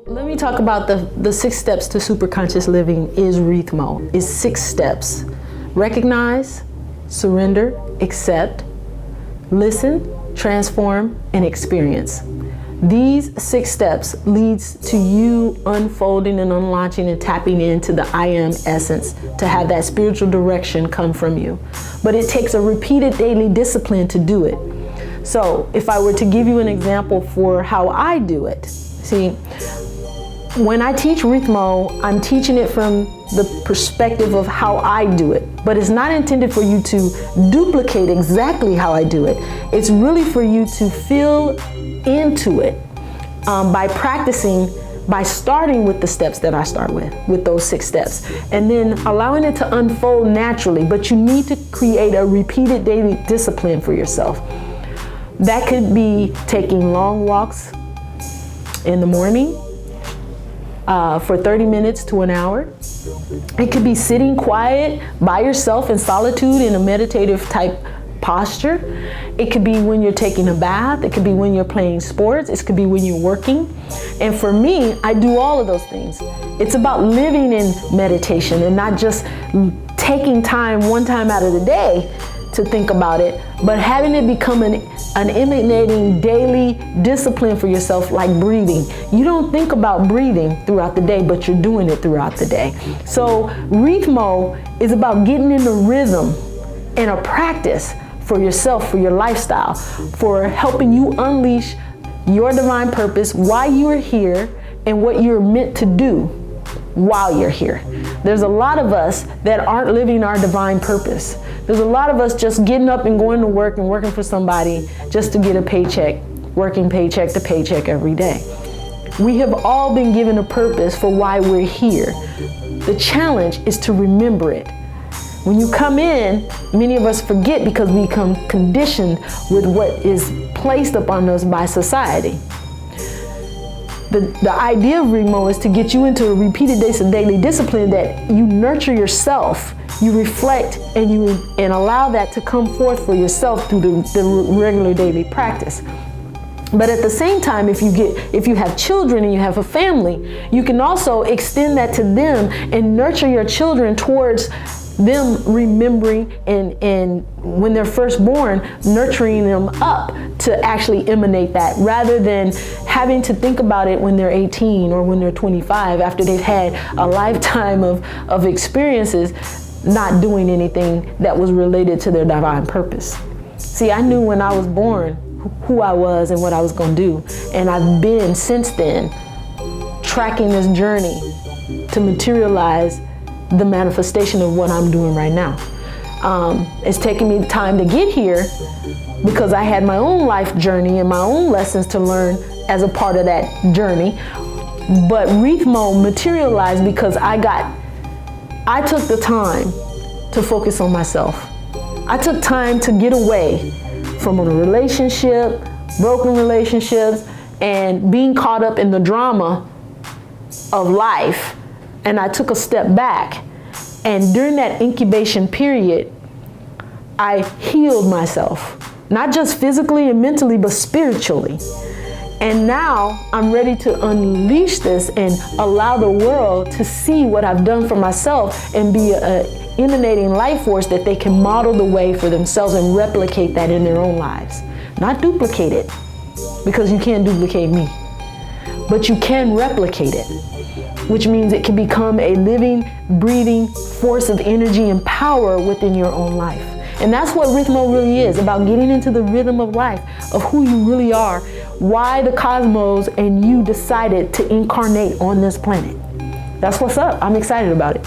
Let me talk about the 6 steps to super conscious living is RITMO. It's 6 steps. Recognize, surrender, accept, listen, transform, and experience. These 6 steps leads to you unfolding and unlaunching and tapping into the I am essence to have that spiritual direction come from you. But it takes a repeated daily discipline to do it. So if I were to give you an example for how I do it, see, when I teach RITMO, I'm teaching it from the perspective of how I do it. But it's not intended for you to duplicate exactly how I do it. It's really for you to feel into it by practicing, by starting with the steps that I start with those 6 steps, and then allowing it to unfold naturally. But you need to create a repeated daily discipline for yourself. That could be taking long walks in the morning, for 30 minutes to an hour. It could be sitting quiet by yourself in solitude in a meditative type posture. It could be when you're taking a bath. It could be when you're playing sports. It could be when you're working. And for me, I do all of those things. It's about living in meditation and not just taking time one time out of the day to think about it, but having it become an emanating daily discipline for yourself, like breathing. You don't think about breathing throughout the day, but you're doing it throughout the day. So RITMO is about getting in the rhythm and a practice for yourself, for your lifestyle, for helping you unleash your divine purpose, why you are here, and what you're meant to do while you're here. There's a lot of us that aren't living our divine purpose. There's a lot of us just getting up and going to work and working for somebody just to get a paycheck, working paycheck to paycheck every day. We have all been given a purpose for why we're here. The challenge is to remember it. When you come in, many of us forget because we become conditioned with what is placed upon us by society. The idea of RITMO is to get you into a repeated daily discipline that you nurture yourself, you reflect, and allow that to come forth for yourself through the regular daily practice. But at the same time, if you have children and you have a family, you can also extend that to them and nurture your children towards them remembering and when they're first born, nurturing them up to actually emanate that, rather than having to think about it when they're 18 or when they're 25 after they've had a lifetime of experiences not doing anything that was related to their divine purpose. See, I knew when I was born who I was and what I was going to do, and I've been since then tracking this journey to materialize the manifestation of what I'm doing right now. It's taken me time to get here because I had my own life journey and my own lessons to learn as a part of that journey. But RITMO materialized because I took the time to focus on myself. I took time to get away from a relationship, broken relationships, and being caught up in the drama of life. And I took a step back, and during that incubation period, I healed myself, not just physically and mentally, but spiritually. And now I'm ready to unleash this and allow the world to see what I've done for myself and be an emanating life force that they can model the way for themselves and replicate that in their own lives. Not duplicate it, because you can't duplicate me, but you can replicate it, which means it can become a living, breathing force of energy and power within your own life. And that's what RITMO really is, about getting into the rhythm of life, of who you really are, why the cosmos and you decided to incarnate on this planet. That's what's up. I'm excited about it.